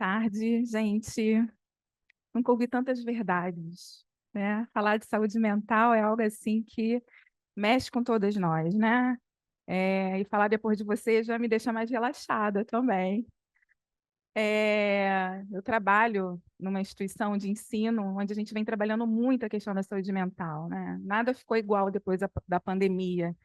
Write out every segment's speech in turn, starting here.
tarde, gente. Nunca ouvi tantas verdades, né? Falar de saúde mental é algo assim que mexe com todas nós, né? E falar depois de você já me deixa mais relaxada também. Eu trabalho numa instituição de ensino onde a gente vem trabalhando muito a questão da saúde mental, né? Nada ficou igual depois da pandemia.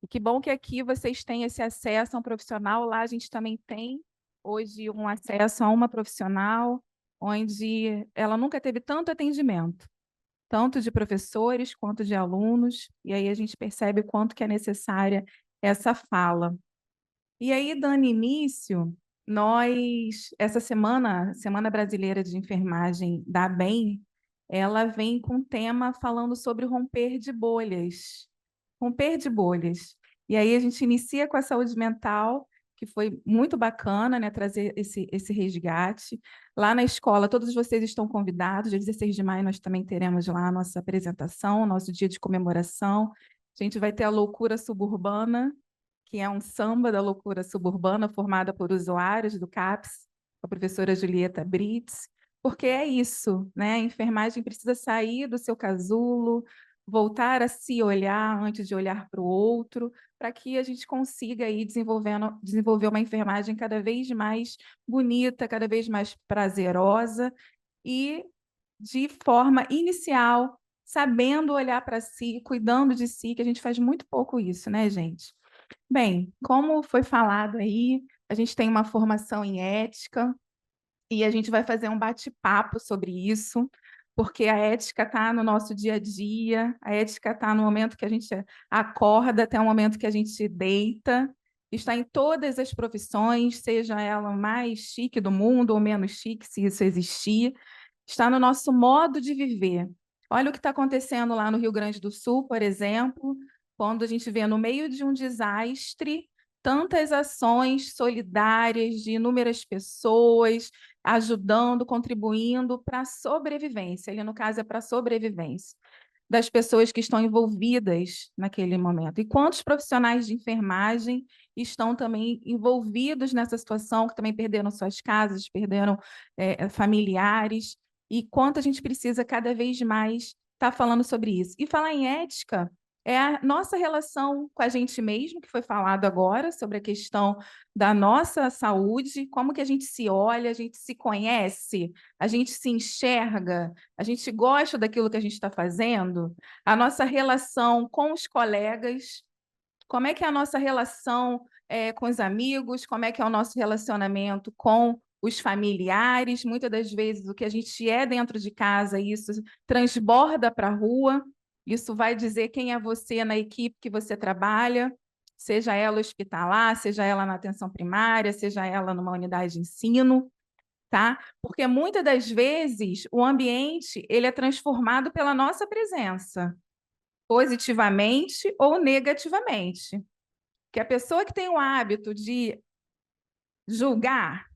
E que bom que aqui vocês têm esse acesso a um profissional. Lá a gente também tem hoje um acesso a uma profissional, onde ela nunca teve tanto atendimento, tanto de professores quanto de alunos, e aí a gente percebe o quanto que é necessária essa fala. E aí, dando início, essa semana, Semana Brasileira de Enfermagem da ABEM, ela vem com um tema falando sobre romper de bolhas. Romper de bolhas. E aí a gente inicia com a saúde mental, que foi muito bacana, né, trazer esse resgate. Lá na escola, todos vocês estão convidados. Dia 16 de maio nós também teremos lá a nossa apresentação, nosso dia de comemoração. A gente vai ter a Loucura Suburbana, que é um samba da loucura suburbana formada por usuários do CAPS, a professora Julieta Brits, porque é isso, né? A enfermagem precisa sair do seu casulo, voltar a se olhar antes de olhar para o outro, para que a gente consiga aí desenvolver uma enfermagem cada vez mais bonita, cada vez mais prazerosa e de forma inicial, sabendo olhar para si, cuidando de si, que a gente faz muito pouco isso, né, gente? Bem, como foi falado aí, a gente tem uma formação em ética e a gente vai fazer um bate-papo sobre isso, porque a ética está no nosso dia a dia, a ética está no momento que a gente acorda até o momento que a gente deita, está em todas as profissões, seja ela mais chique do mundo ou menos chique, se isso existir, está no nosso modo de viver. Olha o que está acontecendo lá no Rio Grande do Sul, por exemplo, quando a gente vê no meio de um desastre tantas ações solidárias de inúmeras pessoas ajudando, contribuindo para a sobrevivência. Ali, no caso, é para a sobrevivência das pessoas que estão envolvidas naquele momento. E quantos profissionais de enfermagem estão também envolvidos nessa situação, que também perderam suas casas, perderam familiares, e quanto a gente precisa cada vez mais estar falando sobre isso. E falar em ética é a nossa relação com a gente mesmo, que foi falado agora, sobre a questão da nossa saúde, como que a gente se olha, a gente se conhece, a gente se enxerga, a gente gosta daquilo que a gente está fazendo, a nossa relação com os colegas, como é que é a nossa relação com os amigos, como é que é o nosso relacionamento com os familiares, muitas das vezes o que a gente é dentro de casa, isso transborda para a rua, isso vai dizer quem é você na equipe que você trabalha, seja ela hospitalar, seja ela na atenção primária, seja ela numa unidade de ensino, tá? Porque muitas das vezes o ambiente ele é transformado pela nossa presença, positivamente ou negativamente. Que a pessoa que tem o hábito de julgar,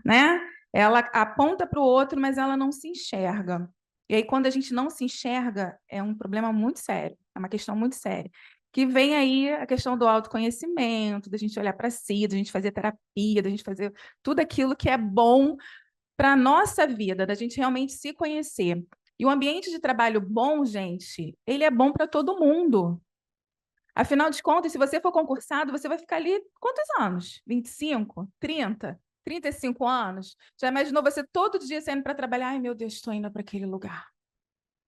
né? Ela aponta para o outro, mas ela não se enxerga. E aí, quando a gente não se enxerga, é um problema muito sério, é uma questão muito séria. Que vem aí a questão do autoconhecimento, da gente olhar para si, da gente fazer terapia, da gente fazer tudo aquilo que é bom para a nossa vida, da gente realmente se conhecer. E o ambiente de trabalho bom, gente, ele é bom para todo mundo. Afinal de contas, se você for concursado, você vai ficar ali quantos anos? 25? 30? 35 anos? Já imaginou você todo dia saindo para trabalhar? Ai, meu Deus, estou indo para aquele lugar.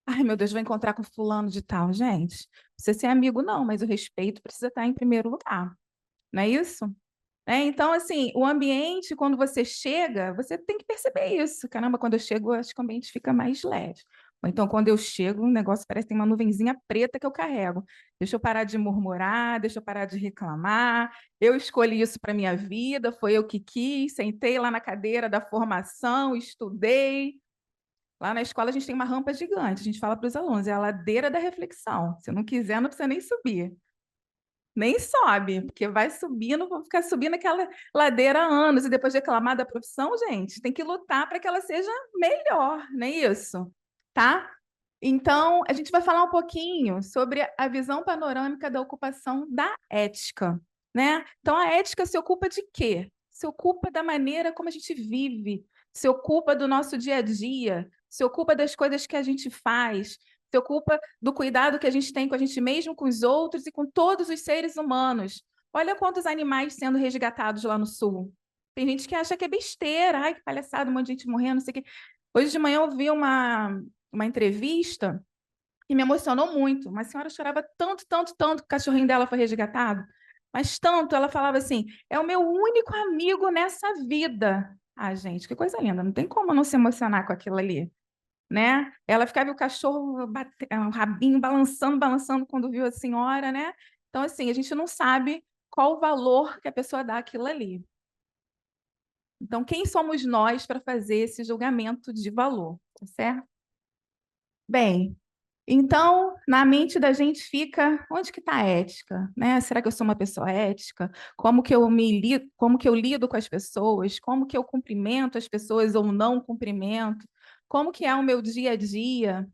Ai, meu Deus, vou encontrar com fulano de tal. Gente, você ser amigo não, mas o respeito precisa estar em primeiro lugar. Não é isso? Então, assim, o ambiente, quando você chega, você tem que perceber isso. Caramba, quando eu chego, eu acho que o ambiente fica mais leve. Ou então, quando eu chego, o negócio parece que tem uma nuvenzinha preta que eu carrego. Deixa eu parar de murmurar, deixa eu parar de reclamar. Eu escolhi isso para a minha vida, foi eu que quis, sentei lá na cadeira da formação, estudei. Lá na escola a gente tem uma rampa gigante, a gente fala para os alunos, é a ladeira da reflexão. Se não quiser, não precisa nem subir. Nem sobe, porque vai subindo, vou ficar subindo aquela ladeira há anos, e depois de reclamar da profissão, gente, tem que lutar para que ela seja melhor, não é isso? Tá? Então, a gente vai falar um pouquinho sobre a visão panorâmica da ocupação da ética, né? Então, a ética se ocupa de quê? se ocupa da maneira como a gente vive, se ocupa do nosso dia a dia, se ocupa das coisas que a gente faz, se ocupa do cuidado que a gente tem com a gente mesmo, com os outros e com todos os seres humanos. Olha quantos animais sendo resgatados lá no sul. Tem gente que acha que é besteira, ai, que palhaçada, um monte de gente morrendo, não sei o quê. Hoje de manhã eu vi uma entrevista que me emocionou muito. Uma senhora chorava tanto, tanto, tanto que o cachorrinho dela foi resgatado. Mas tanto, ela falava assim: é o meu único amigo nessa vida. Ah, gente, que coisa linda, não tem como não se emocionar com aquilo ali, né? Ela ficava e o cachorro o rabinho balançando, balançando quando viu a senhora, né? Então, assim, a gente não sabe qual o valor que a pessoa dá àquilo ali. Então, quem somos nós para fazer esse julgamento de valor, tá certo? Bem, então, na mente da gente fica, onde que está a ética, né? Será que eu sou uma pessoa ética? Como que eu lido com as pessoas? Como que eu cumprimento as pessoas ou não cumprimento? Como que é o meu dia a dia?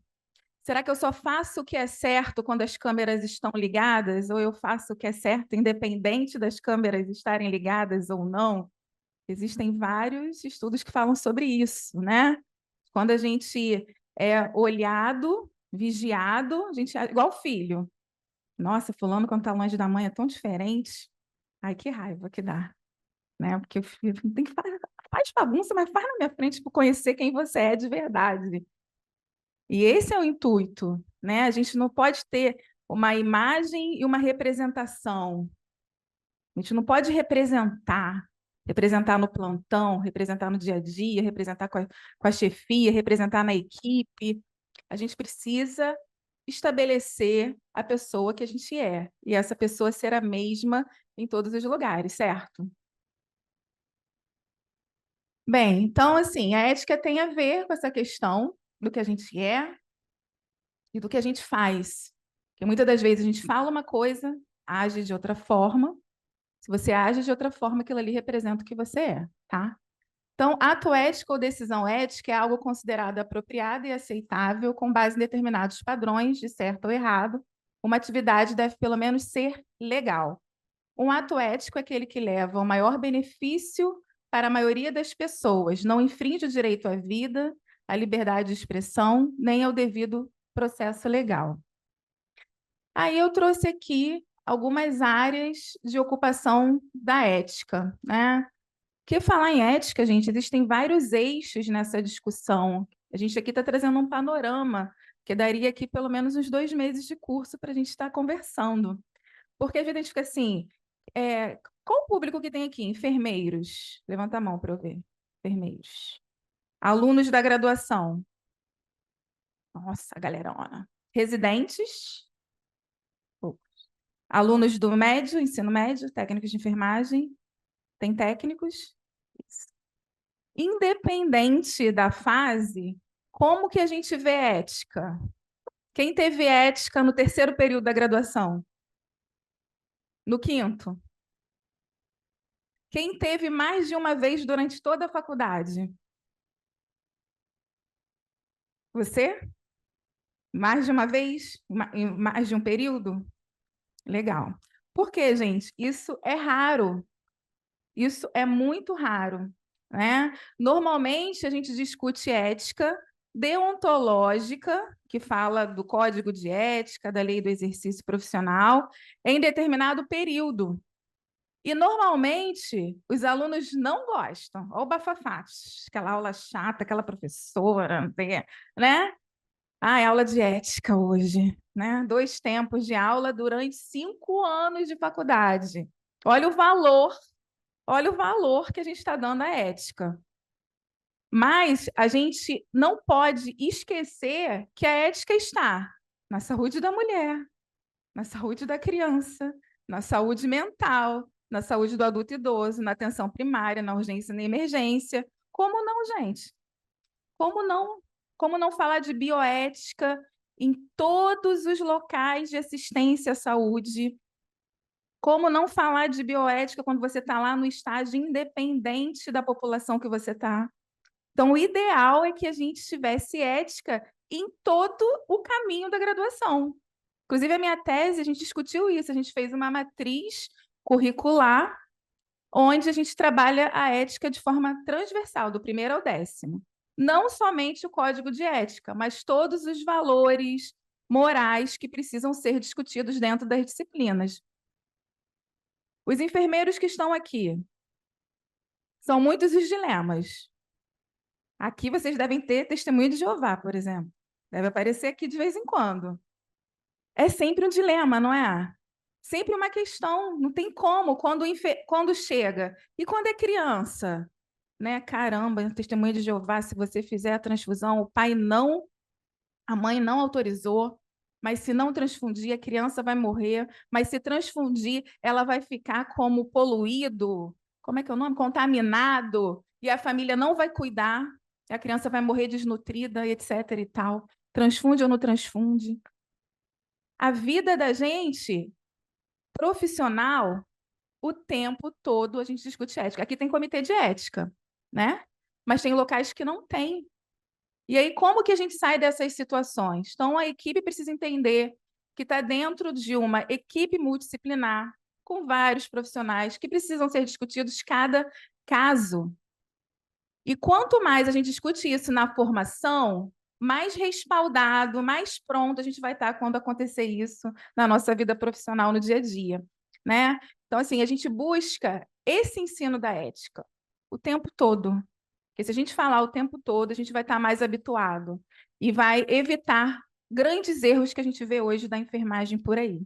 Será que eu só faço o que é certo quando as câmeras estão ligadas ou eu faço o que é certo independente das câmeras estarem ligadas ou não? Existem vários estudos que falam sobre isso, né? Quando a gente é olhado, vigiado, a gente é igual filho. Nossa, fulano quando está longe da mãe é tão diferente. Ai, que raiva que dá, né? Porque o filho tem que faz bagunça, mas faz na minha frente para conhecer quem você é de verdade. E esse é o intuito, né? A gente não pode ter uma imagem e uma representação. A gente não pode representar no plantão, representar no dia a dia, representar com a chefia, representar na equipe. A gente precisa estabelecer a pessoa que a gente é, e essa pessoa ser a mesma em todos os lugares, certo? Bem, então, assim, a ética tem a ver com essa questão do que a gente é e do que a gente faz. Porque muitas das vezes a gente fala uma coisa, age de outra forma. Se você age de outra forma, aquilo ali representa o que você é, tá? Então, ato ético ou decisão ética é algo considerado apropriado e aceitável com base em determinados padrões de certo ou errado. Uma atividade deve, pelo menos, ser legal. Um ato ético é aquele que leva ao maior benefício para a maioria das pessoas, não infringe o direito à vida, à liberdade de expressão, nem ao devido processo legal. Aí eu trouxe aqui algumas áreas de ocupação da ética, né? Porque falar em ética, gente, existem vários eixos nessa discussão. A gente aqui está trazendo um panorama que daria aqui pelo menos uns 2 meses de curso para a gente estar conversando. Porque às vezes a gente fica assim, qual o público que tem aqui? Enfermeiros. Levanta a mão para eu ver. Enfermeiros. Alunos da graduação. Nossa, galerona. Residentes. Alunos do médio, ensino médio, técnicos de enfermagem. Tem técnicos? Isso. Independente da fase, como que a gente vê ética? Quem teve ética no terceiro período da graduação? No quinto? Quem teve mais de uma vez durante toda a faculdade? Você? Mais de uma vez? Em mais de um período? Legal. Por quê, gente? Isso é raro. Isso é muito raro, né? Normalmente a gente discute ética deontológica, que fala do código de ética, da lei do exercício profissional, em determinado período. E normalmente os alunos não gostam. Olha o bafafá, aquela aula chata, aquela professora, né? Ah, é aula de ética hoje, né? 2 tempos de aula durante 5 anos de faculdade. Olha o valor Olha o valor que a gente está dando à ética. Mas a gente não pode esquecer que a ética está na saúde da mulher, na saúde da criança, na saúde mental, na saúde do adulto idoso, na atenção primária, na urgência e na emergência. Como não, gente? Como não? Como não falar de bioética em todos os locais de assistência à saúde? Como não falar de bioética quando você está lá no estágio independente da população que você está? Então, o ideal é que a gente tivesse ética em todo o caminho da graduação. Inclusive, a minha tese, a gente discutiu isso, a gente fez uma matriz curricular onde a gente trabalha a ética de forma transversal, do primeiro ao 10º. Não somente o código de ética, mas todos os valores morais que precisam ser discutidos dentro das disciplinas. Os enfermeiros que estão aqui, são muitos os dilemas. Aqui vocês devem ter testemunho de Jeová, por exemplo. Deve aparecer aqui de vez em quando. É sempre um dilema, não é? Sempre uma questão, não tem como, quando chega. E quando é criança? Né? Caramba, testemunho de Jeová, se você fizer a transfusão, o pai não, a mãe não autorizou, mas se não transfundir, a criança vai morrer, mas se transfundir, ela vai ficar como poluído, como é que é o nome? Contaminado, e a família não vai cuidar, e a criança vai morrer desnutrida, etc. e tal. Transfunde ou não transfunde? A vida da gente, profissional, o tempo todo a gente discute ética. Aqui tem comitê de ética, né? Mas tem locais que não tem. E aí, como que a gente sai dessas situações? Então, a equipe precisa entender que está dentro de uma equipe multidisciplinar, com vários profissionais que precisam ser discutidos cada caso. E quanto mais a gente discute isso na formação, mais respaldado, mais pronto a gente vai estar quando acontecer isso na nossa vida profissional no dia a dia, né? Então, assim, a gente busca esse ensino da ética o tempo todo. Porque se a gente falar o tempo todo, a gente vai estar mais habituado e vai evitar grandes erros que a gente vê hoje da enfermagem por aí,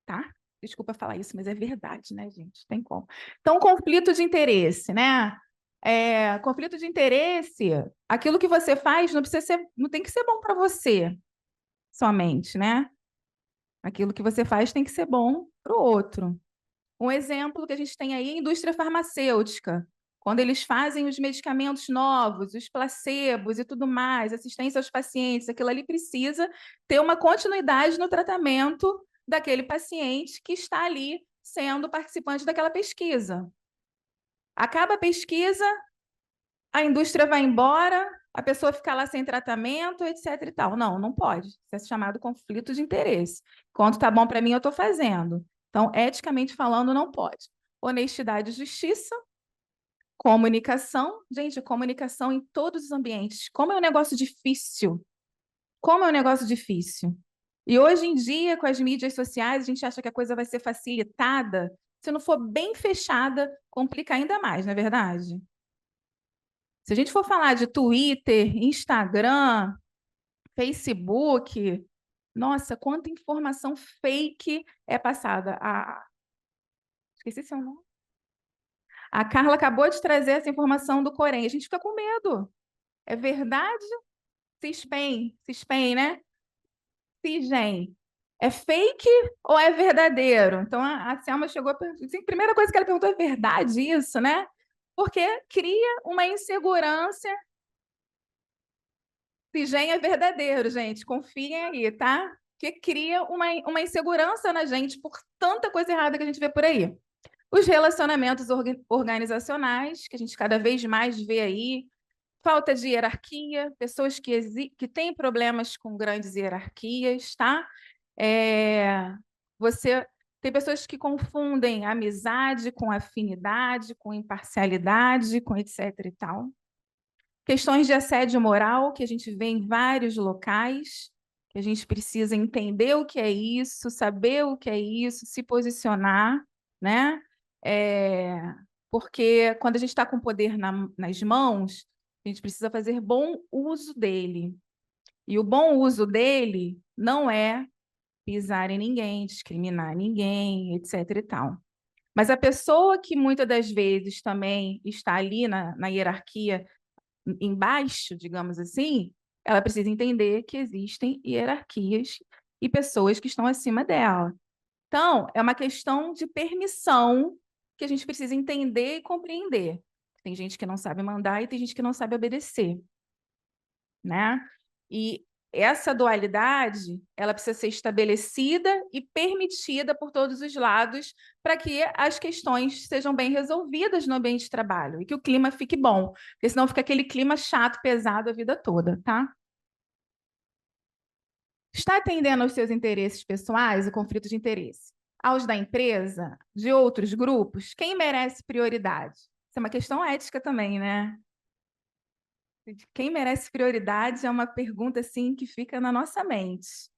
tá? Desculpa falar isso, mas é verdade, né, gente? Tem como. Então, conflito de interesse, né? Conflito de interesse, aquilo que você faz não precisa ser, não tem que ser bom para você somente, né? Aquilo que você faz tem que ser bom para o outro. Um exemplo que a gente tem aí é a indústria farmacêutica, quando eles fazem os medicamentos novos, os placebos e tudo mais, assistência aos pacientes, aquilo ali precisa ter uma continuidade no tratamento daquele paciente que está ali sendo participante daquela pesquisa. Acaba a pesquisa, a indústria vai embora, a pessoa fica lá sem tratamento, etc. e tal. Não, não pode. Isso é chamado conflito de interesse. Quando está bom para mim, eu estou fazendo. Então, eticamente falando, não pode. Honestidade e justiça, comunicação. Gente, comunicação em todos os ambientes. Como é um negócio difícil. Como é um negócio difícil. E hoje em dia, com as mídias sociais, a gente acha que a coisa vai ser facilitada. Se não for bem fechada, complica ainda mais, não é verdade? Se a gente for falar de Twitter, Instagram, Facebook, nossa, quanta informação fake é passada. Esqueci seu nome. A Carla acabou de trazer essa informação do Corém. A gente fica com medo. É verdade? Cispen, né? Cisgen. É fake ou é verdadeiro? Então, a Selma chegou a perguntar. A primeira coisa que ela perguntou é verdade isso, né? Porque cria uma insegurança. Cisgen é verdadeiro, gente. Confiem aí, tá? Que cria uma insegurança na gente por tanta coisa errada que a gente vê por aí. Os relacionamentos organizacionais, que a gente cada vez mais vê aí, falta de hierarquia, pessoas que têm problemas com grandes hierarquias, tá? Você tem pessoas que confundem amizade com afinidade, com imparcialidade, com etc. e tal. Questões de assédio moral, que a gente vê em vários locais, que a gente precisa entender o que é isso, saber o que é isso, se posicionar, né? Porque quando a gente está com o poder nas mãos, a gente precisa fazer bom uso dele. E o bom uso dele não é pisar em ninguém, discriminar ninguém, etc. e tal. Mas a pessoa que muitas das vezes também está ali na hierarquia embaixo, digamos assim, ela precisa entender que existem hierarquias e pessoas que estão acima dela. Então, é uma questão de permissão que a gente precisa entender e compreender. Tem gente que não sabe mandar e tem gente que não sabe obedecer, né? E essa dualidade, ela precisa ser estabelecida e permitida por todos os lados para que as questões sejam bem resolvidas no ambiente de trabalho e que o clima fique bom, porque senão fica aquele clima chato, pesado a vida toda, tá? Está atendendo aos seus interesses pessoais e conflitos de interesse? aos da empresa, de outros grupos, quem merece prioridade? Isso é uma questão ética também, né? Quem merece prioridade é uma pergunta assim que fica na nossa mente.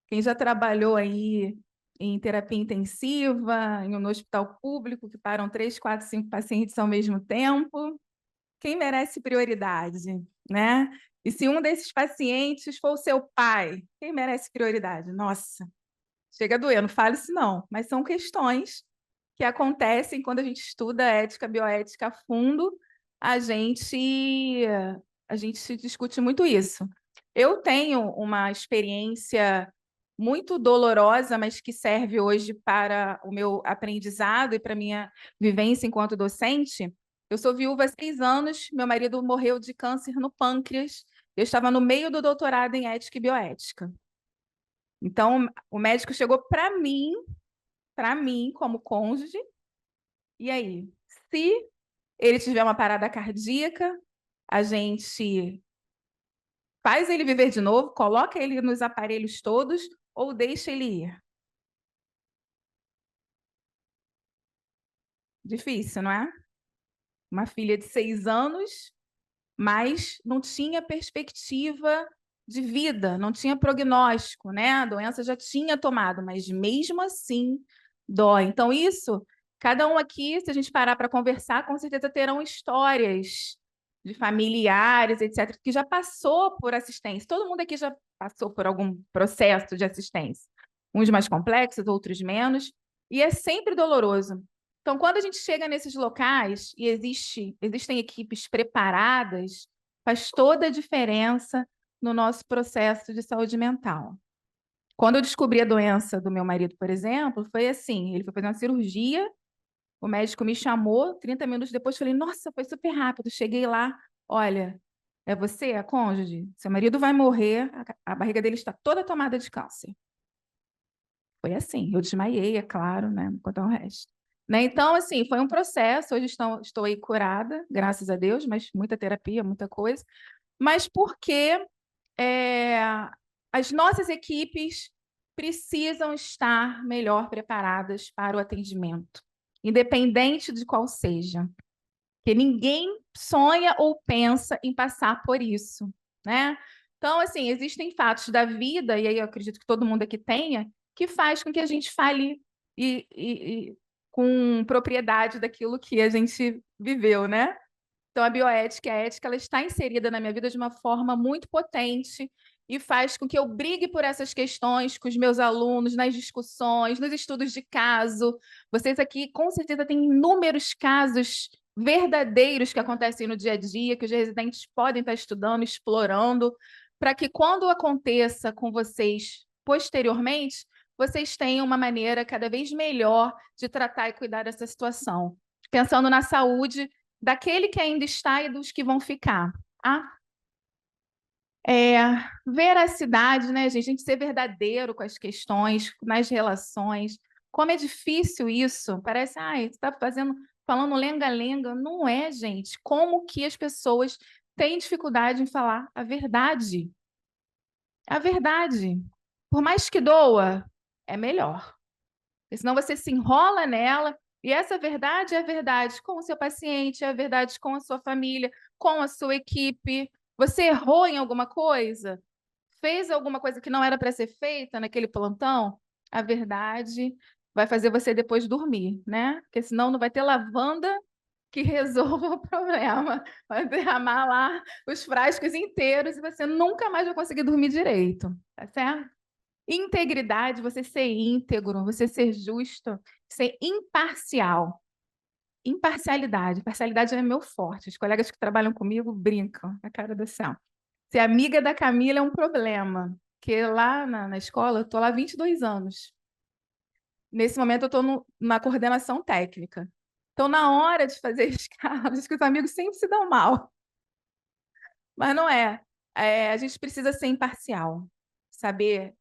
Quem já trabalhou aí em terapia intensiva, no hospital público, que param 3, 4, 5 pacientes ao mesmo tempo, quem merece prioridade, né? E se um desses pacientes for o seu pai, quem merece prioridade? Nossa, chega a doer, não fale isso não, mas são questões que acontecem quando a gente estuda ética, bioética a fundo, a gente a gente discute muito isso. Eu tenho uma experiência muito dolorosa, mas que serve hoje para o meu aprendizado e para a minha vivência enquanto docente. Eu sou viúva há 6 anos, meu marido morreu de câncer no pâncreas, eu estava no meio do doutorado em ética e bioética. Então, o médico chegou para mim, como cônjuge, e aí, se ele tiver uma parada cardíaca, a gente faz ele viver de novo, coloca ele nos aparelhos todos ou deixa ele ir. Difícil, não é? Uma filha de 6 anos, mas não tinha perspectiva de vida, não tinha prognóstico, né? A doença já tinha tomado, mas mesmo assim dói. Então, isso, cada um aqui, se a gente parar para conversar, com certeza terão histórias de familiares, etc., que já passou por assistência. Todo mundo aqui já passou por algum processo de assistência. Uns mais complexos, outros menos, e é sempre doloroso. Então, quando a gente chega nesses locais e existem equipes preparadas, faz toda a diferença no nosso processo de saúde mental. Quando eu descobri a doença do meu marido, por exemplo, foi assim, ele foi fazer uma cirurgia, o médico me chamou, 30 minutos depois, falei, nossa, foi super rápido, cheguei lá, olha, é você, a cônjuge? Seu marido vai morrer, a barriga dele está toda tomada de câncer. Foi assim, eu desmaiei, é claro, né, não contar o resto. Né? Então, assim, foi um processo, hoje estou aí curada, graças a Deus, mas muita terapia, muita coisa, mas porque as nossas equipes precisam estar melhor preparadas para o atendimento, independente de qual seja, porque ninguém sonha ou pensa em passar por isso, né? Então, assim, existem fatos da vida, e aí eu acredito que todo mundo aqui tenha, que faz com que a gente fale com propriedade daquilo que a gente viveu, né? Então, a bioética e a ética, ela está inserida na minha vida de uma forma muito potente e faz com que eu brigue por essas questões com os meus alunos, nas discussões, nos estudos de caso. Vocês aqui, com certeza, têm inúmeros casos verdadeiros que acontecem no dia a dia, que os residentes podem estar estudando, explorando, para que quando aconteça com vocês posteriormente, vocês tenham uma maneira cada vez melhor de tratar e cuidar dessa situação. Pensando na saúde daquele que ainda está e dos que vão ficar. Tá? Veracidade, né, gente? A gente ser verdadeiro com as questões, nas relações. Como é difícil isso. Parece, você está falando lenga-lenga. Não é, gente. Como que as pessoas têm dificuldade em falar a verdade? A verdade. Por mais que doa, é melhor. Porque senão você se enrola nela, e essa verdade é a verdade com o seu paciente, é a verdade com a sua família, com a sua equipe. Você errou em alguma coisa? Fez alguma coisa que não era para ser feita naquele plantão? A verdade vai fazer você depois dormir, né? Porque senão não vai ter lavanda que resolva o problema. Vai derramar lá os frascos inteiros e você nunca mais vai conseguir dormir direito, tá certo? Integridade, você ser íntegro, você ser justo, ser imparcial. Imparcialidade. Parcialidade é meu forte. Os colegas que trabalham comigo brincam na cara do céu. Ser amiga da Camila é um problema, porque lá na escola eu estou lá há 22 anos. Nesse momento eu estou na coordenação técnica. Então, na hora de fazer escalas, que os amigos sempre se dão mal. Mas não é. A gente precisa ser imparcial. Saber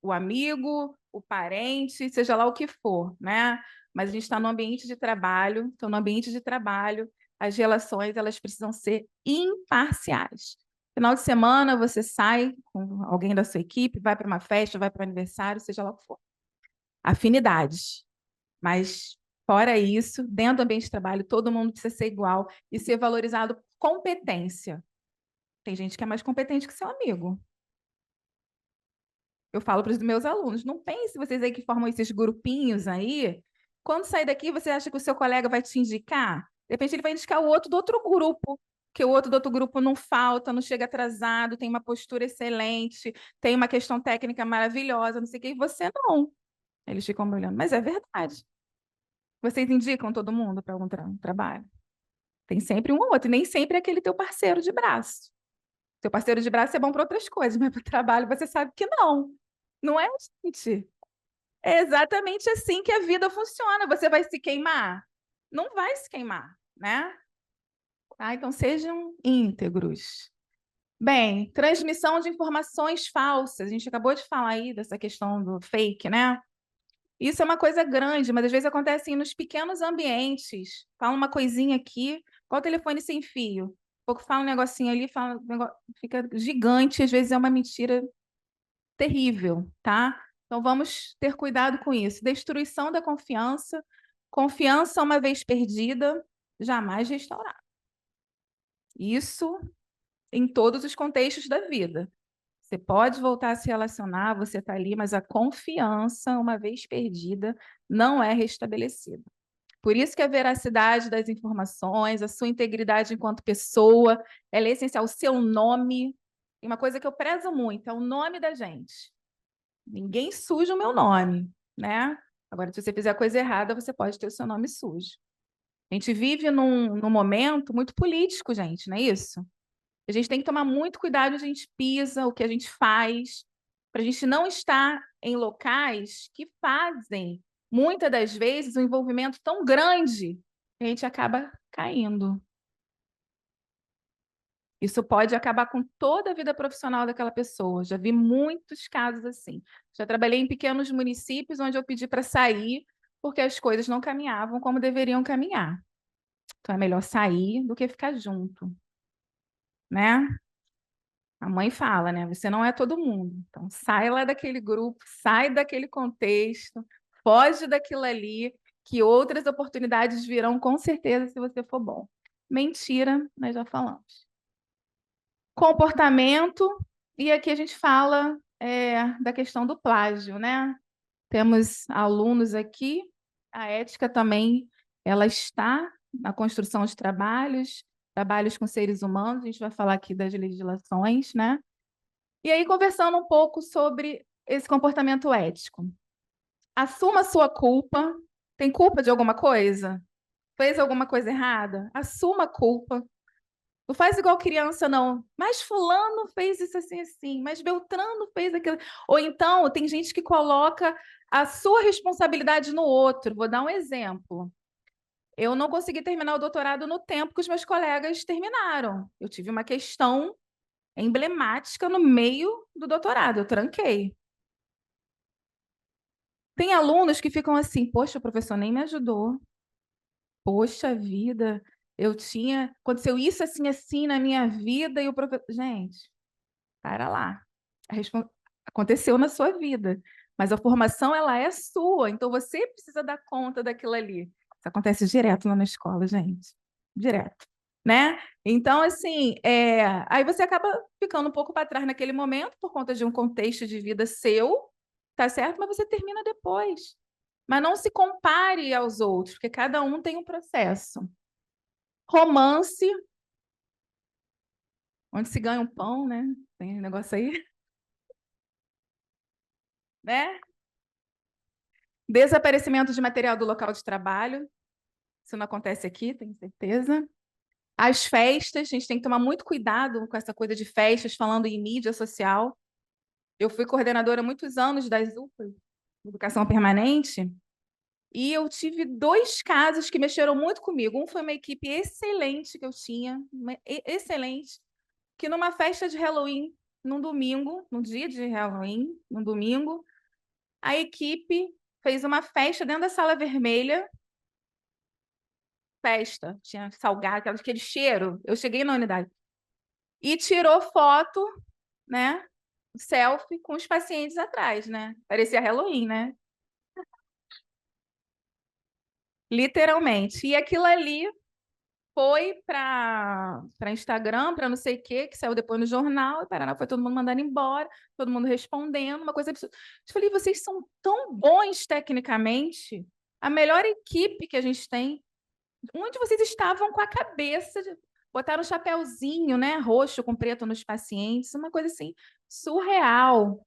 o amigo, o parente, seja lá o que for, né? Mas a gente está no ambiente de trabalho, então no ambiente de trabalho, as relações elas precisam ser imparciais. Final de semana você sai com alguém da sua equipe, vai para uma festa, vai para um aniversário, seja lá o que for. afinidades. Mas, fora isso, dentro do ambiente de trabalho, todo mundo precisa ser igual e ser valorizado por competência. Tem gente que é mais competente que seu amigo. Eu falo para os meus alunos, não pense vocês aí que formam esses grupinhos aí, quando sair daqui, você acha que o seu colega vai te indicar? De repente ele vai indicar o outro do outro grupo, que o outro do outro grupo não falta, não chega atrasado, tem uma postura excelente, tem uma questão técnica maravilhosa, não sei o que, e você não. Eles ficam me olhando, mas é verdade. Vocês indicam todo mundo para algum trabalho? Tem sempre um ou outro, e nem sempre é aquele teu parceiro de braço. Teu parceiro de braço é bom para outras coisas, mas para o trabalho você sabe que não. Não é, gente? É exatamente assim que a vida funciona. Você vai se queimar? Não vai se queimar, né? Tá? Então sejam íntegros. Bem, transmissão de informações falsas. A gente acabou de falar aí dessa questão do fake, né? Isso é uma coisa grande, mas às vezes acontece assim, nos pequenos ambientes. Fala uma coisinha aqui, qual o telefone sem fio? Pouco fala um negocinho ali, fala, fica gigante, às vezes é uma mentira terrível, tá? Então vamos ter cuidado com isso. Destruição da confiança. Confiança, uma vez perdida, jamais restaurada. Isso em todos os contextos da vida. Você pode voltar a se relacionar, você está ali, mas a confiança, uma vez perdida, não é restabelecida. Por isso que a veracidade das informações, a sua integridade enquanto pessoa, ela é essencial. O seu nome, e uma coisa que eu prezo muito, é o nome da gente. Ninguém suja o meu nome, né? Agora, se você fizer a coisa errada, você pode ter o seu nome sujo. A gente vive num momento muito político, gente, não é isso? A gente tem que tomar muito cuidado onde a gente pisa, o que a gente faz, para a gente não estar em locais que fazem, muitas das vezes, um envolvimento tão grande que a gente acaba caindo. Isso pode acabar com toda a vida profissional daquela pessoa. Já vi muitos casos assim. Já trabalhei em pequenos municípios onde eu pedi para sair porque as coisas não caminhavam como deveriam caminhar. Então é melhor sair do que ficar junto, né? A mãe fala, né? Você não é todo mundo. Então sai lá daquele grupo, sai daquele contexto, foge daquilo ali, que outras oportunidades virão com certeza se você for bom. Mentira, nós já falamos. Comportamento, e aqui a gente fala da questão do plágio, né? Temos alunos aqui, a ética também, ela está na construção de trabalhos, trabalhos com seres humanos, a gente vai falar aqui das legislações, né? E aí, conversando um pouco sobre esse comportamento ético. Assuma a sua culpa. Tem culpa de alguma coisa? Fez alguma coisa errada? Assuma a culpa. Não faz igual criança, não. Mas fulano fez isso assim, assim. Mas Beltrano fez aquilo. Ou então, tem gente que coloca a sua responsabilidade no outro. Vou dar um exemplo. Eu não consegui terminar o doutorado no tempo que os meus colegas terminaram. Eu tive uma questão emblemática no meio do doutorado. Eu tranquei. Tem alunos que ficam assim, poxa, o professor nem me ajudou. Poxa vida, aconteceu isso assim, assim na minha vida e o professor... Gente, para lá. Aconteceu na sua vida, mas a formação, ela é sua, então você precisa dar conta daquilo ali. Isso acontece direto lá na escola, gente. Direto, né? Então, assim, aí você acaba ficando um pouco para trás naquele momento, por conta de um contexto de vida seu, tá certo? Mas você termina depois. Mas não se compare aos outros, porque cada um tem um processo. Romance, onde se ganha um pão, né? Tem um negócio aí, né? Desaparecimento de material do local de trabalho. Isso não acontece aqui, tenho certeza. As festas, a gente tem que tomar muito cuidado com essa coisa de festas, falando em mídia social. Eu fui coordenadora há muitos anos das UPAs, Educação Permanente, e eu tive dois casos que mexeram muito comigo. Um foi uma equipe excelente que eu tinha, excelente, que numa festa de Halloween, num domingo, num dia de Halloween, num domingo, a equipe fez uma festa dentro da sala vermelha, festa, tinha salgado, aquele cheiro. Eu cheguei na unidade e tirou foto, né? Selfie com os pacientes atrás, né? Parecia Halloween, né? Literalmente. E aquilo ali foi para Instagram, para não sei o quê, que saiu depois no jornal, e Paraná foi todo mundo mandando embora, todo mundo respondendo, uma coisa absurda. Eu falei, vocês são tão bons tecnicamente, a melhor equipe que a gente tem. Onde vocês estavam com a cabeça de botar um chapéuzinho, né, roxo com preto nos pacientes, uma coisa assim surreal,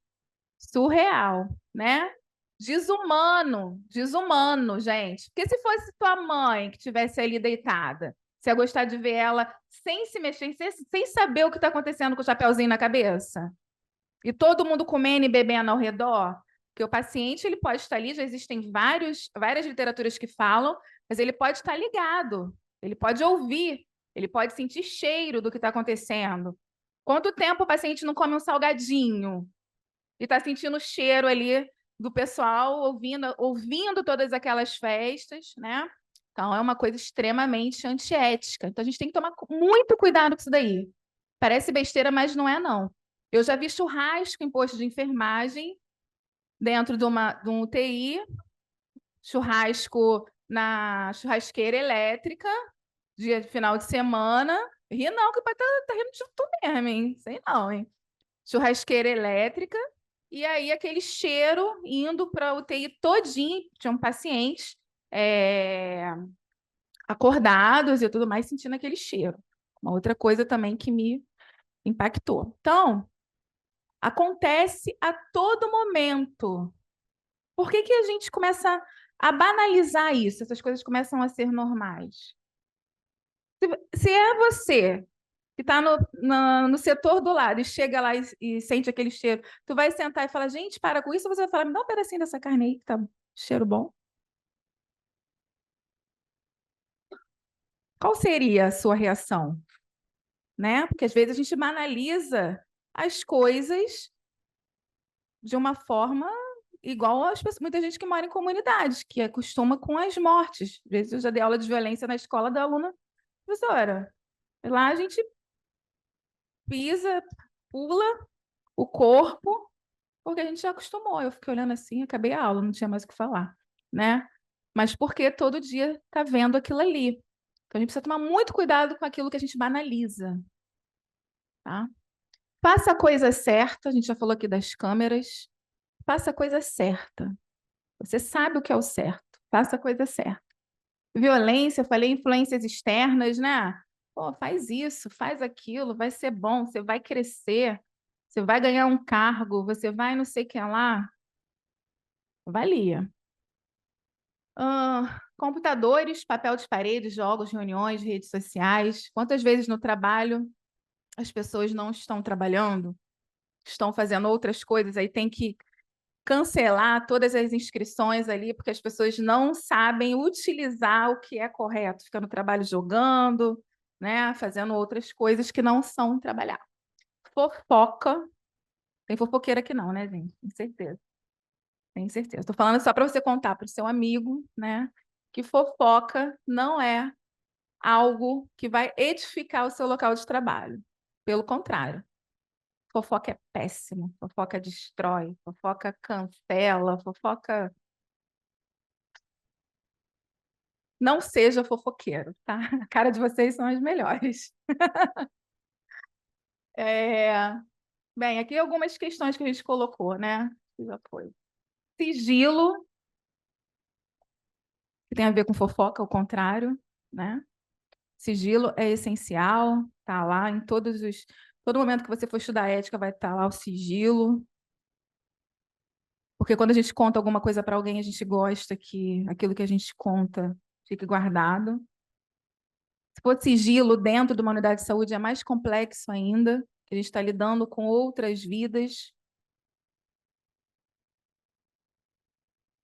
surreal, né? Desumano, desumano, gente. Porque se fosse tua mãe que estivesse ali deitada, você ia gostar de ver ela sem se mexer, sem saber o que está acontecendo com o chapéuzinho na cabeça? E todo mundo comendo e bebendo ao redor? Porque o paciente ele pode estar ali, já existem várias literaturas que falam, mas ele pode estar ligado, ele pode ouvir, ele pode sentir cheiro do que está acontecendo. Quanto tempo o paciente não come um salgadinho e está sentindo o cheiro ali do pessoal, ouvindo todas aquelas festas, né? Então, é uma coisa extremamente antiética. Então, a gente tem que tomar muito cuidado com isso daí. Parece besteira, mas não é, não. Eu já vi churrasco em posto de enfermagem, dentro de um UTI, churrasco na churrasqueira elétrica, dia de final de semana. Ri não, que o pai tá rindo de tu mesmo, hein? Sei não, hein? Churrasqueira elétrica, e aí aquele cheiro indo para a UTI todinho, tinham pacientes acordados e tudo mais, sentindo aquele cheiro. Uma outra coisa também que me impactou. Então, acontece a todo momento. Por que a gente começa a banalizar isso? Essas coisas começam a ser normais. Se é você que está no setor do lado e chega lá e sente aquele cheiro, tu vai sentar e falar, gente, para com isso, você vai falar, me dá um pedacinho dessa carne aí que tá cheiro bom. Qual seria a sua reação? Né? Porque às vezes a gente banaliza as coisas de uma forma igual às pessoas, muita gente que mora em comunidades, que acostuma com as mortes. Às vezes eu já dei aula de violência na escola da aluna, professora. Lá a gente pisa, pula o corpo, porque a gente já acostumou. Eu fiquei olhando assim, acabei a aula, não tinha mais o que falar, né? Mas porque todo dia tá vendo aquilo ali. Então a gente precisa tomar muito cuidado com aquilo que a gente banaliza, tá? Faça a coisa certa, a gente já falou aqui das câmeras. Faça a coisa certa. Você sabe o que é o certo. Faça a coisa certa. Violência, eu falei influências externas, né? Pô, faz isso, faz aquilo, vai ser bom, você vai crescer, você vai ganhar um cargo, você vai não sei o que lá. Valia. Computadores, papel de parede, jogos, reuniões, redes sociais. Quantas vezes no trabalho as pessoas não estão trabalhando, estão fazendo outras coisas, aí tem que cancelar todas as inscrições ali, porque as pessoas não sabem utilizar o que é correto, fica no trabalho jogando, né, fazendo outras coisas que não são trabalhar. Fofoca, tem fofoqueira aqui não, né, gente? Com certeza. Tenho certeza. Estou falando só para você contar para o seu amigo, né, que fofoca não é algo que vai edificar o seu local de trabalho. Pelo contrário, fofoca é péssimo, fofoca destrói, fofoca cancela, fofoca. Não seja fofoqueiro, tá? A cara de vocês são as melhores. É... Bem, aqui algumas questões que a gente colocou, né? Já foi. Sigilo, que tem a ver com fofoca, ao contrário, né? Sigilo é essencial, tá lá em todos os. Todo momento que você for estudar ética, vai estar lá o sigilo. Porque quando a gente conta alguma coisa para alguém, a gente gosta que aquilo que a gente conta fique guardado. Se for sigilo dentro de uma unidade de saúde, é mais complexo ainda, que a gente está lidando com outras vidas.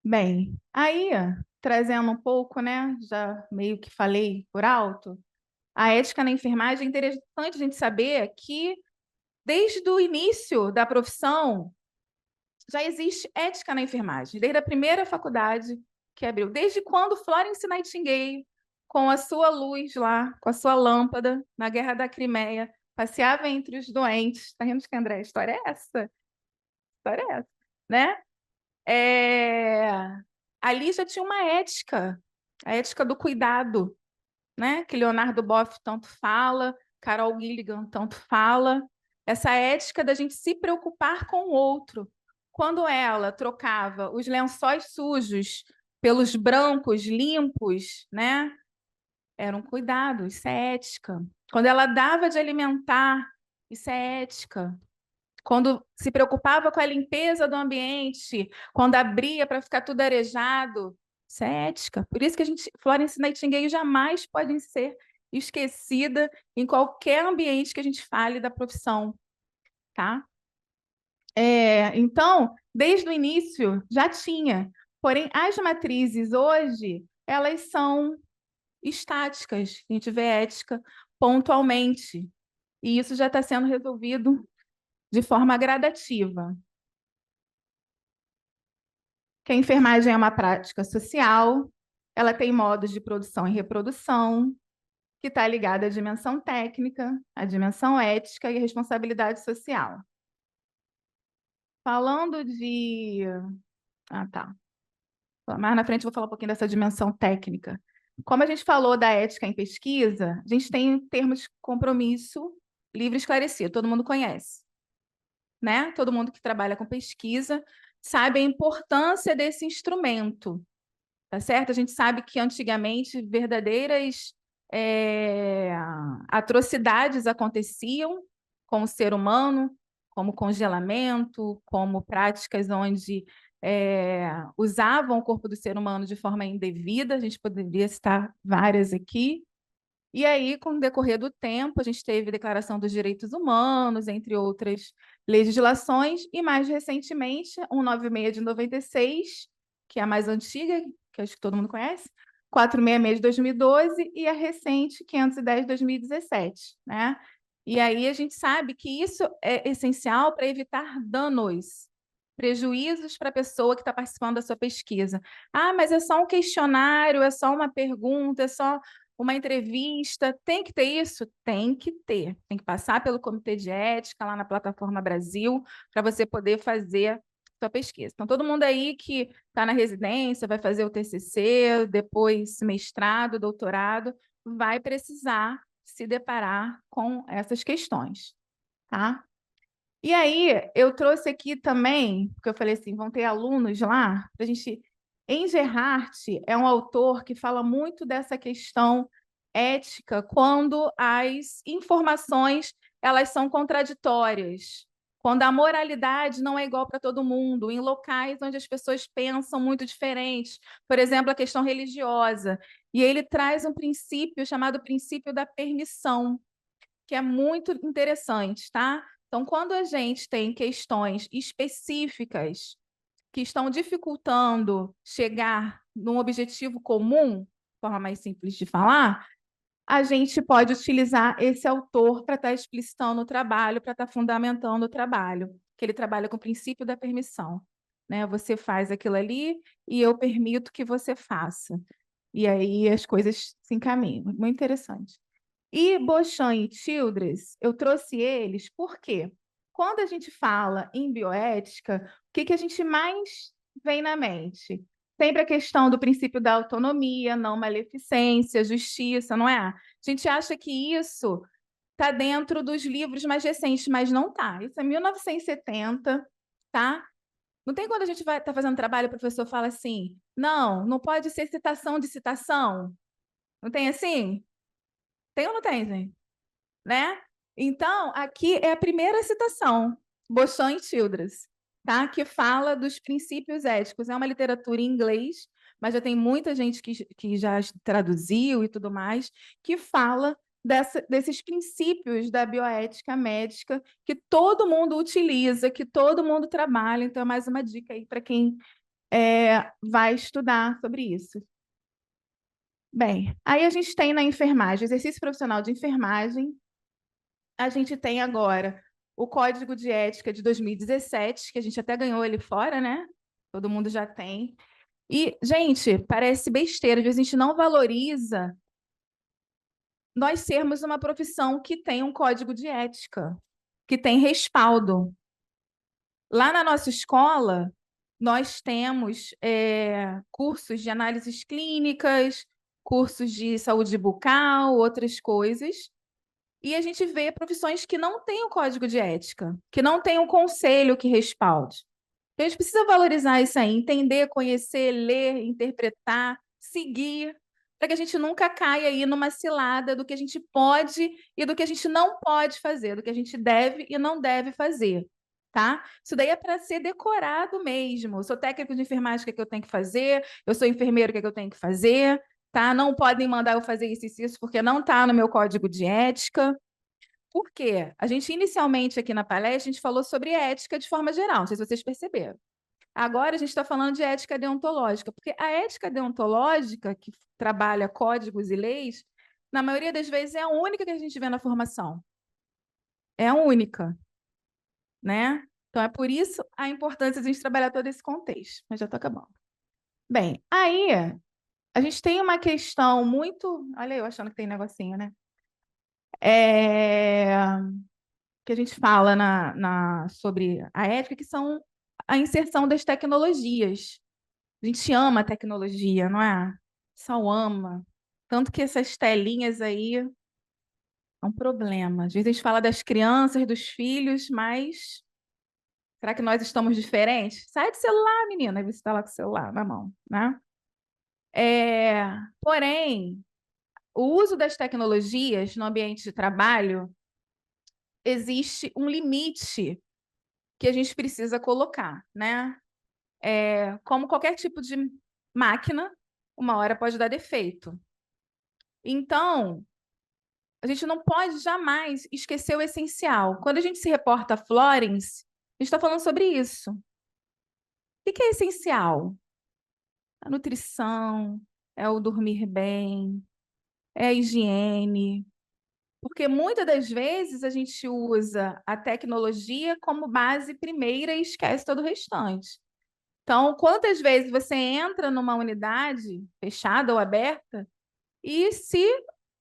Bem, aí, trazendo um pouco, né, já meio que falei por alto, a ética na enfermagem é interessante a gente saber que, desde o início da profissão, já existe ética na enfermagem, desde a primeira faculdade que abriu. Desde quando Florence Nightingale, com a sua luz lá, com a sua lâmpada, na Guerra da Crimeia, passeava entre os doentes. Está rindo de que, André? A história é essa. A história é essa, né? Ali já tinha uma ética A ética do cuidado, né? Que Leonardo Boff tanto fala, Carol Gilligan tanto fala. Essa ética da gente se preocupar com o outro. Quando ela trocava os lençóis sujos pelos brancos limpos, né? Era um cuidado, isso é ética. Quando ela dava de alimentar, isso é ética. Quando se preocupava com a limpeza do ambiente, quando abria para ficar tudo arejado, isso é ética. Por isso que a gente, Florence Nightingale jamais pode ser esquecida em qualquer ambiente que a gente fale da profissão, tá? Então, desde o início já tinha, porém as matrizes hoje elas são estáticas. A gente vê ética pontualmente e isso já está sendo resolvido de forma gradativa. Que a enfermagem é uma prática social, ela tem modos de produção e reprodução, que está ligada à dimensão técnica, à dimensão ética e à responsabilidade social. Falando de... Ah, tá. Mais na frente eu vou falar um pouquinho dessa dimensão técnica. Como a gente falou da ética em pesquisa, a gente tem termos de compromisso livre e esclarecido, todo mundo conhece, né? Todo mundo que trabalha com pesquisa sabe a importância desse instrumento, tá certo? A gente sabe que antigamente verdadeiras atrocidades aconteciam com o ser humano, como congelamento, como práticas onde usavam o corpo do ser humano de forma indevida, a gente poderia citar várias aqui. E aí, com o decorrer do tempo, a gente teve a Declaração dos Direitos Humanos, entre outras legislações, e mais recentemente, 196 de 96, que é a mais antiga, que acho que todo mundo conhece, 466 de 2012 e a recente, 510 de 2017, né? E aí a gente sabe que isso é essencial para evitar danos, prejuízos para a pessoa que está participando da sua pesquisa. Ah, mas é só um questionário, é só uma pergunta, é só uma entrevista, tem que ter isso? Tem que ter. Tem que passar pelo Comitê de Ética lá na Plataforma Brasil para você poder fazer sua pesquisa. Então, todo mundo aí que está na residência, vai fazer o TCC, depois mestrado, doutorado, vai precisar se deparar com essas questões, tá? E aí, eu trouxe aqui também, porque eu falei assim, vão ter alunos lá, para a gente... Engerhardt é um autor que fala muito dessa questão ética quando as informações elas são contraditórias, quando a moralidade não é igual para todo mundo, em locais onde as pessoas pensam muito diferentes, por exemplo, a questão religiosa. E ele traz um princípio chamado princípio da permissão, que é muito interessante, tá? Então, quando a gente tem questões específicas que estão dificultando chegar num objetivo comum, forma mais simples de falar, a gente pode utilizar esse autor para estar explicitando o trabalho, para estar fundamentando o trabalho, que ele trabalha com o princípio da permissão, né? Você faz aquilo ali e eu permito que você faça. E aí as coisas se encaminham. Muito interessante. E Beauchamp e Childress, eu trouxe eles porque quando a gente fala em bioética, o que a gente mais vem na mente? Sempre a questão do princípio da autonomia, não maleficência, justiça, não é? A gente acha que isso está dentro dos livros mais recentes, mas não está. Isso é 1970, tá? Não tem quando a gente vai estar fazendo trabalho, o professor fala assim, não pode ser citação de citação. Não tem assim? Tem ou não tem, gente? Né? Então, aqui é a primeira citação, Beauchamp e Childress, tá? Que fala dos princípios éticos. É uma literatura em inglês, mas já tem muita gente que já traduziu e tudo mais, que fala desses princípios da bioética médica que todo mundo utiliza, que todo mundo trabalha. Então, é mais uma dica aí para quem vai estudar sobre isso. Bem, aí a gente tem na enfermagem, exercício profissional de enfermagem, a gente tem agora o Código de Ética de 2017, que a gente até ganhou ele fora, né? Todo mundo já tem. E, gente, parece besteira, às vezes a gente não valoriza nós sermos uma profissão que tem um código de ética, que tem respaldo. Lá na nossa escola, nós temos cursos de análises clínicas, cursos de saúde bucal, outras coisas, e a gente vê profissões que não têm o código de ética, que não têm um conselho que respalde. Então, a gente precisa valorizar isso aí, entender, conhecer, ler, interpretar, seguir, para que a gente nunca caia aí numa cilada do que a gente pode e do que a gente não pode fazer, do que a gente deve e não deve fazer, tá? Isso daí é para ser decorado mesmo. Eu sou técnico de enfermagem, o que é que eu tenho que fazer? Eu sou enfermeiro, o que é que eu tenho que fazer? Tá? Não podem mandar eu fazer isso e isso, porque não está no meu código de ética. Por quê? A gente, inicialmente, aqui na palestra, a gente falou sobre ética de forma geral, não sei se vocês perceberam. Agora a gente está falando de ética deontológica, porque a ética deontológica, que trabalha códigos e leis, na maioria das vezes é a única que a gente vê na formação. É a única, né? Então é por isso a importância de a gente trabalhar todo esse contexto. Mas já estou acabando. Bem, aí a gente tem uma questão muito. Olha eu achando que tem negocinho, né? Que a gente fala sobre a ética, que são a inserção das tecnologias. A gente ama a tecnologia, não é? Só ama. Tanto que essas telinhas aí é um problema. Às vezes a gente fala das crianças, dos filhos, mas será que nós estamos diferentes? Sai do celular, menina, e você está lá com o celular na mão, né? Porém, o uso das tecnologias no ambiente de trabalho, existe um limite que a gente precisa colocar, né? Como qualquer tipo de máquina, uma hora pode dar defeito. Então, a gente não pode jamais esquecer o essencial. Quando a gente se reporta a Florence, a gente está falando sobre isso. O que é essencial? A nutrição, é o dormir bem, é a higiene. Porque muitas das vezes a gente usa a tecnologia como base primeira e esquece todo o restante. Então, quantas vezes você entra numa unidade fechada ou aberta e se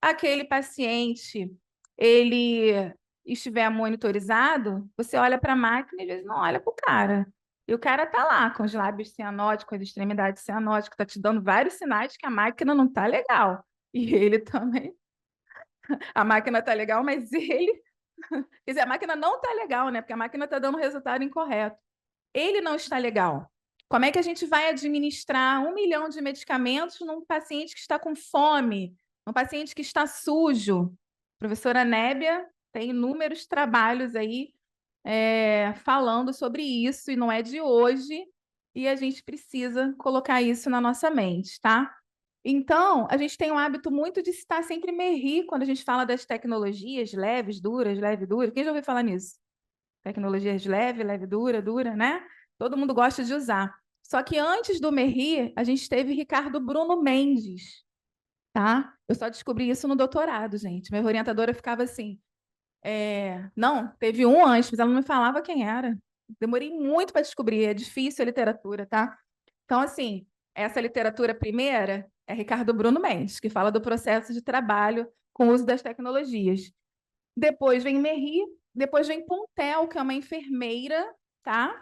aquele paciente ele estiver monitorizado, você olha para a máquina e às vezes não olha para o cara. E o cara está lá com os lábios cianóticos, as extremidades cianóticas, está te dando vários sinais que a máquina não está legal. E ele também. A máquina está legal, mas ele. Quer dizer, a máquina não está legal, né? Porque a máquina está dando resultado incorreto. Ele não está legal. Como é que a gente vai administrar 1 milhão de medicamentos num paciente que está com fome, num paciente que está sujo? A professora Nébia tem inúmeros trabalhos aí falando sobre isso, e não é de hoje, e a gente precisa colocar isso na nossa mente, tá? Então, a gente tem um hábito muito de citar sempre MERRI quando a gente fala das tecnologias leves, duras, leve, dura. Quem já ouviu falar nisso? Tecnologias leve, leve, dura, dura, né? Todo mundo gosta de usar. Só que antes do MERRI, a gente teve Ricardo Bruno Mendes, tá? Eu só descobri isso no doutorado, gente. Minha orientadora ficava assim, não, teve um antes, mas ela não me falava quem era. Demorei muito para descobrir, é difícil a literatura, tá? Então, assim, essa literatura primeira é Ricardo Bruno Mendes, que fala do processo de trabalho com o uso das tecnologias. Depois vem MERRI, depois vem Pontel, que é uma enfermeira, tá?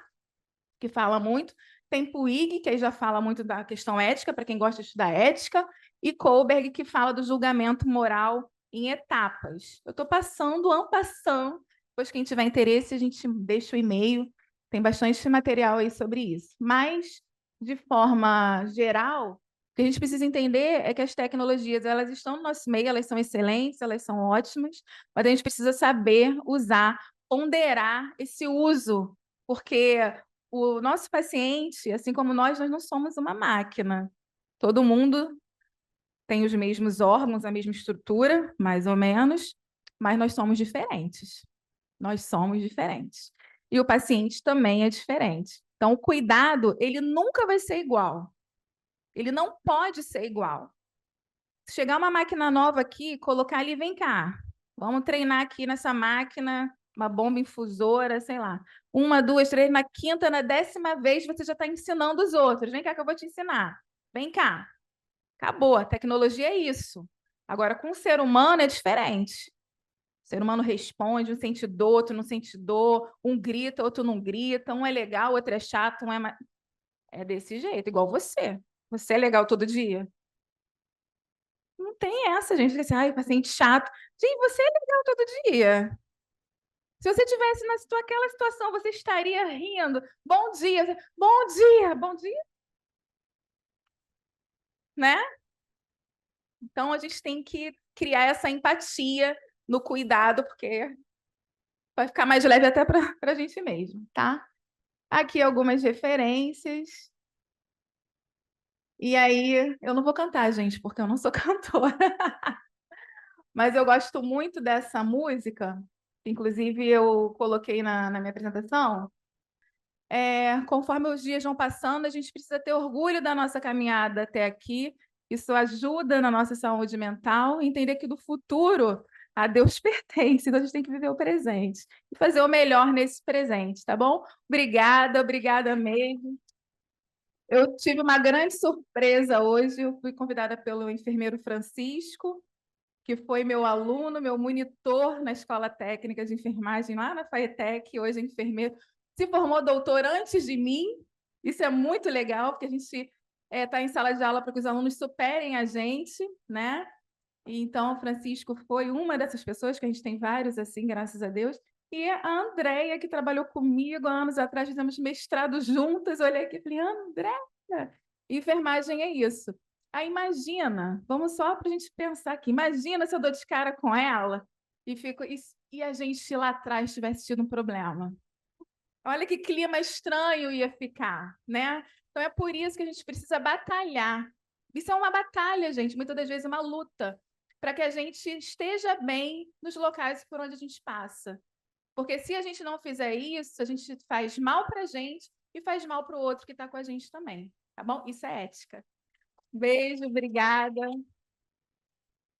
Que fala muito. Tem Puig, que aí já fala muito da questão ética, para quem gosta de estudar ética, e Kohlberg, que fala do julgamento moral em etapas. Eu estou passando, en passant, depois quem tiver interesse, a gente deixa o e-mail, tem bastante material aí sobre isso. Mas, de forma geral, o que a gente precisa entender é que as tecnologias, elas estão no nosso meio, elas são excelentes, elas são ótimas, mas a gente precisa saber usar, ponderar esse uso, porque o nosso paciente, assim como nós não somos uma máquina. Todo mundo tem os mesmos órgãos, a mesma estrutura, mais ou menos, mas nós somos diferentes. Nós somos diferentes. E o paciente também é diferente. Então, o cuidado, ele nunca vai ser igual. Ele não pode ser igual. Se chegar uma máquina nova aqui, colocar ali, vem cá, vamos treinar aqui nessa máquina, uma bomba infusora, sei lá. 1, 2, 3, na quinta, na 10ª vez, você já está ensinando os outros. Vem cá que eu vou te ensinar. Vem cá. Acabou. A tecnologia é isso. Agora, com o ser humano é diferente. O ser humano responde, um sente dor, outro não sente dor, um grita, outro não grita, um é legal, outro é chato, um é. É desse jeito, igual você. Você é legal todo dia? Não tem essa, gente. Fica assim, ai, paciente chato. Gente, você é legal todo dia. Se você tivesse naquela situação, você estaria rindo. Bom dia, bom dia, bom dia, né? Então a gente tem que criar essa empatia no cuidado, porque vai ficar mais leve até para a gente mesmo, tá? Aqui algumas referências. E aí, eu não vou cantar, gente, porque eu não sou cantora. Mas eu gosto muito dessa música. Inclusive, eu coloquei na minha apresentação. Conforme os dias vão passando, a gente precisa ter orgulho da nossa caminhada até aqui. Isso ajuda na nossa saúde mental, entender que do futuro a Deus pertence, então a gente tem que viver o presente e fazer o melhor nesse presente, tá bom? Obrigada, obrigada mesmo. Eu tive uma grande surpresa hoje, eu fui convidada pelo enfermeiro Francisco, que foi meu aluno, meu monitor na Escola Técnica de Enfermagem lá na FAETEC, hoje é enfermeiro, se formou doutor antes de mim. Isso é muito legal, porque a gente está em sala de aula para que os alunos superem a gente, né? E então, o Francisco foi uma dessas pessoas, que a gente tem vários assim, graças a Deus. E a Andréia, que trabalhou comigo há anos atrás, fizemos mestrado juntas. Olhei aqui e falei, Andréia, enfermagem é isso. Aí imagina, vamos só para a gente pensar aqui, imagina se eu dou de cara com ela e a gente lá atrás tivesse tido um problema. Olha que clima estranho ia ficar, né? Então é por isso que a gente precisa batalhar. Isso é uma batalha, gente, muitas das vezes uma luta, para que a gente esteja bem nos locais por onde a gente passa. Porque se a gente não fizer isso, a gente faz mal para a gente e faz mal para o outro que está com a gente também, tá bom? Isso é ética. Beijo, obrigada.